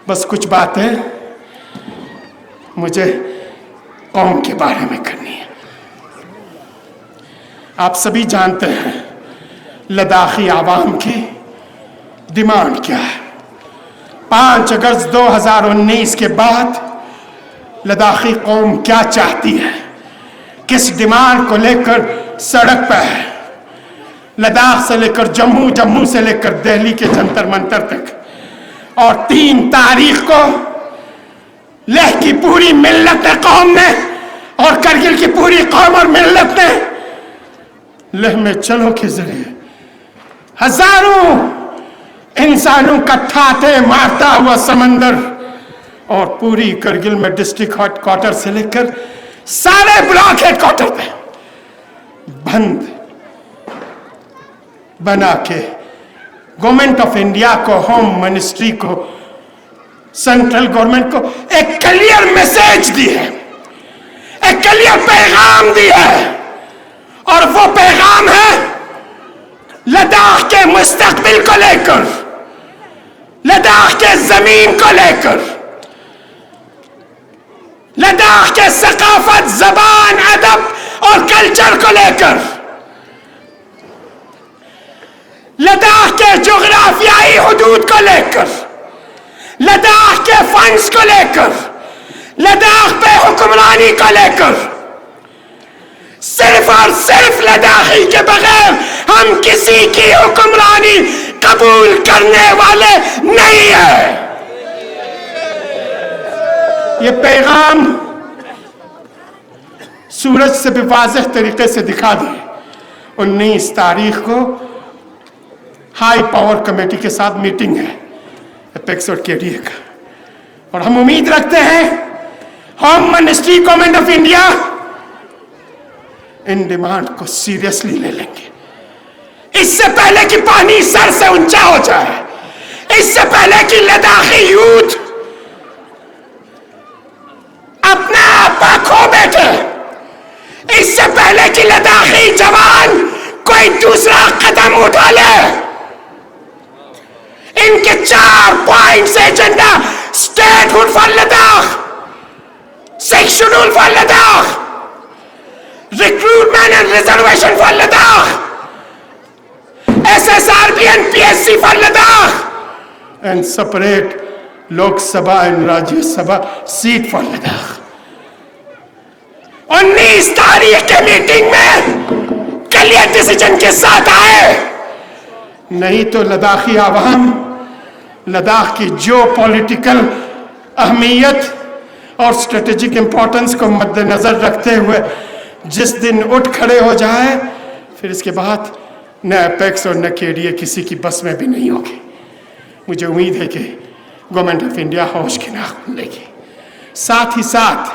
بس کچھ باتیں مجھے قوم کے بارے میں کرنی ہے. آپ سبھی جانتے ہیں لداخی عوام کی ڈیمانڈ کیا ہے. 5 اگست 2019 کے بعد لداخی قوم کیا چاہتی ہے, کس ڈیمانڈ کو لے کر سڑک پہ ہے. لداخ سے لے کر جموں, جموں سے لے کر دہلی کے جنتر منتر تک, اور 3 تاریخ کو لیہ کی پوری ملت قوم نے اور کرگل کی پوری قوم اور ملت نے لیہ میں چلو کے ذریعے ہزاروں انسانوں کا ٹھاٹے مارتا ہوا سمندر اور پوری کرگل میں ڈسٹرکٹ ہیڈ کوارٹر سے لے کر سارے بلاک ہیڈ کوارٹر پہ بند بنا کے گورنمنٹ آف انڈیا کو, ہوم منسٹری کو, سینٹرل گورنمنٹ کو ایک کلیئر میسج دی ہے, ایک کلیئر پیغام دی ہے. اور وہ پیغام ہے لداخ کے مستقبل کو لے کر, لداخ کے زمین کو لے کر, لداخ کے ثقافت, زبان, ادب اور کلچر کو لے کر, لداخ کے جغرافیائی حدود کو لے کر, لداخ کے فنڈز کو لے کر, لداخ پہ حکمرانی کو لے کر. صرف اور صرف لداخی کے بغیر ہم کسی کی حکمرانی قبول کرنے والے نہیں ہیں. یہ پیغام سورج سے بھی واضح طریقے سے دکھا دیں. 19 تاریخ کو ہائی پاور کمیٹی کے ساتھ میٹنگ ہے اپیکس اور KDA کا, اور ہم امید رکھتے ہیں home ministry, government of India in demand کو سیریسلی لے لیں گے. اس سے پہلے کہ پانی سر سے اونچا ہو جائے, اس سے پہلے کہ لداخی یوتھ اپنا آپ کھو بیٹھے, اس سے پہلے کہ لداخی جوان کوئی دوسرا قدم اٹھا لے, ان کے 4 points agenda, statehood for Ladakh, 6 schedule for Ladakh, recruitment and reservation for Ladakh, SSRB and PSC for Ladakh, and separate Lok Sabha and Rajya Sabha seat for Ladakh. 19 تاریخ کے میٹنگ میں کلیئر ڈیسیجن کے ساتھ آئے, نہیں تو لداخی عوام لداخ کی جو پولیٹیکل اہمیت اور اسٹریٹجک امپورٹنس کو مد نظر رکھتے ہوئے جس دن اٹھ کھڑے ہو جائے, پھر اس کے بعد نہ اپیکس اور نہ KDA کسی کی بس میں بھی نہیں ہوگی. مجھے امید ہے کہ گورنمنٹ آف انڈیا ہوش کے ناخن لے گی. ساتھ ہی ساتھ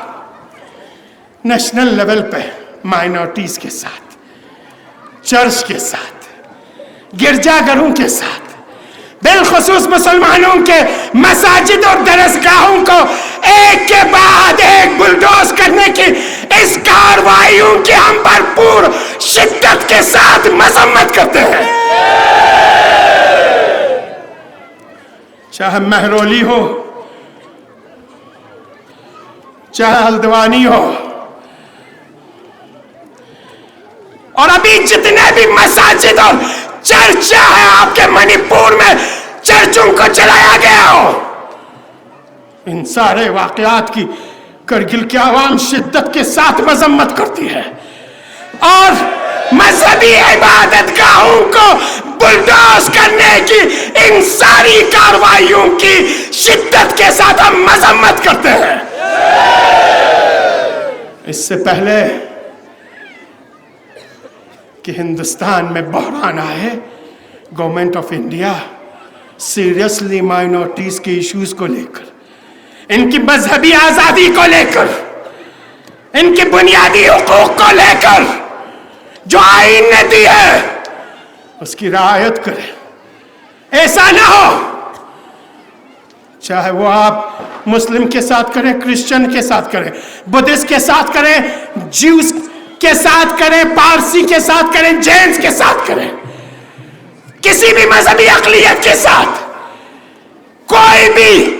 نیشنل لیول پہ مائنورٹیز کے ساتھ, چرچ کے ساتھ, گرجا گھروں کے ساتھ, بالخصوص مسلمانوں کے مساجد اور درسگاہوں کو ایک کے بعد ایک بلڈوز کرنے کی اس کارروائیوں کی ہم بھرپور شدت کے ساتھ مذمت کرتے ہیں. چاہے مہرولی ہو, چاہے ہلدوانی ہو, اور ابھی جتنے بھی مساجد اور چرچ ہے آپ کے منی پور میں چرچوں کو چلایا گیا ہو, ان سارے واقعات کی کرگل کے عوام شدت کے ساتھ مذمت کرتی ہے, اور مذہبی عبادت گاہوں کو بلڈوز کرنے کی ان ساری کارروائیوں کی شدت کے ساتھ ہم مذمت کرتے ہیں. اس سے پہلے کہ ہندوستان میں بحران آئے, government of India seriously minorities کے ایشوز کو لے کر, ان کی مذہبی آزادی کو لے کر, ان کی بنیادی حقوق کو لے کر جو آئین نے دی ہے اس کی رعایت کرے. ایسا نہ ہو چاہے وہ آپ مسلم کے ساتھ کریں, کرسچن کے ساتھ کریں, بدھسٹ کے ساتھ کریں, جیوز کے ساتھ کریں, پارسی کے ساتھ کریں, جینز کے ساتھ کریں, کسی بھی مذہبی اقلیت کے ساتھ, کوئی بھی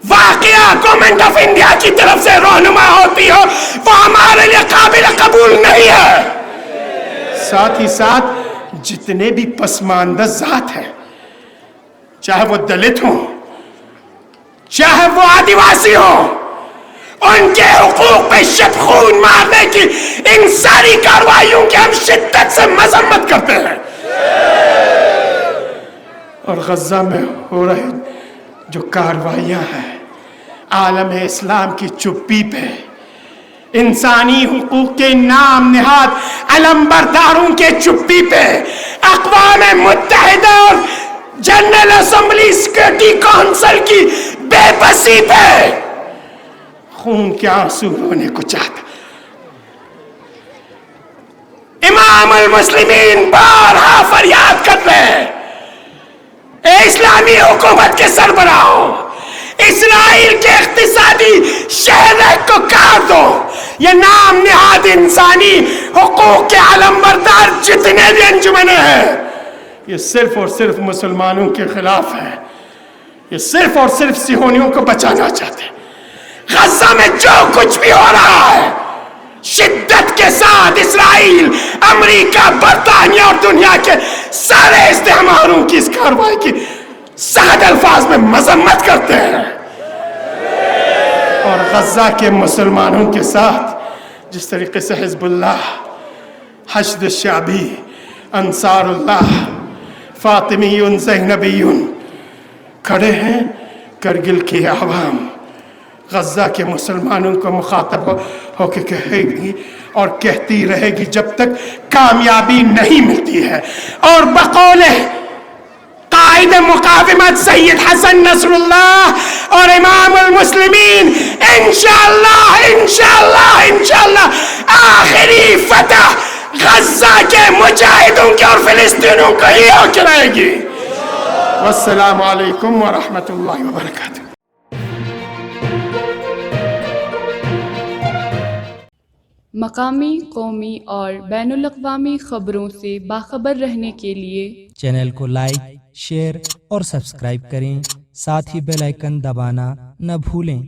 واقعہ گورنمنٹ آف انڈیا کی طرف سے رہنما ہوتی ہو وہ ہمارے لیے قابل قبول نہیں ہے۔ ساتھ ہی ساتھ جتنے بھی پسماندہ ذات ہیں، چاہے وہ دلت ہوں، چاہے وہ آدیواسی ہوں، ان کے حقوق پہ شبخون مارنے کی ان ساری کارروائیوں کی ہم شدت سے مذمت کرتے ہیں۔ اور غزہ میں ہو رہے جو کارروائیاں ہیں عالم اسلام کی چپی پہ، انسانی حقوق کے نام نہاد علم برداروں کے چپی پہ، اقوام متحدہ اور جنرل اسمبلی سیکورٹی کونسل کی بے بسی پہ خون کے آنسو رونے کو چاہتا۔ امام المسلمین بارہا فریاد کرتے ہیں، اے اسلامی حکومت کے سربراہوں، اسرائیل کے اقتصادی شہر کو کاٹ دو۔ یہ نام نہاد انسانی حقوق کے علم بردار جتنے بھی انجمنیں ہیں، یہ صرف اور صرف مسلمانوں کے خلاف ہے، یہ صرف اور صرف صہیونیوں کو بچانا چاہتے ہیں۔ غزہ میں جو کچھ بھی ہو رہا ہے، شدت کے ساتھ اسرائیل، امریکہ، برطانیہ اور دنیا کے سارے استعماروں کی اس کارروائی کی سخت الفاظ میں مذمت کرتے ہیں۔ اور غزہ کے مسلمانوں کے ساتھ جس طریقے سے حزب اللہ، حشد الشعبی، انصار اللہ، فاطمیون، زینبیون کھڑے ہیں، کرگل کی عوام غزہ کے مسلمانوں کو مخاطب ہو کے کہے گی اور کہتی رہے گی جب تک کامیابی نہیں ملتی ہے۔ اور بقول قائد مقاومت سید حسن نصر اللہ اور امام المسلمین انشاءاللہ انشاءاللہ انشاءاللہ آخری فتح غزہ کے مجاہدوں کی اور فلسطینوں کو ہی ہو کے رہے گی۔ والسلام علیکم ورحمۃ اللہ وبرکاتہ۔ مقامی، قومی اور بین الاقوامی خبروں سے باخبر رہنے کے لیے چینل کو لائک، شیئر اور سبسکرائب کریں، ساتھ ہی بیل آئیکن دبانا نہ بھولیں۔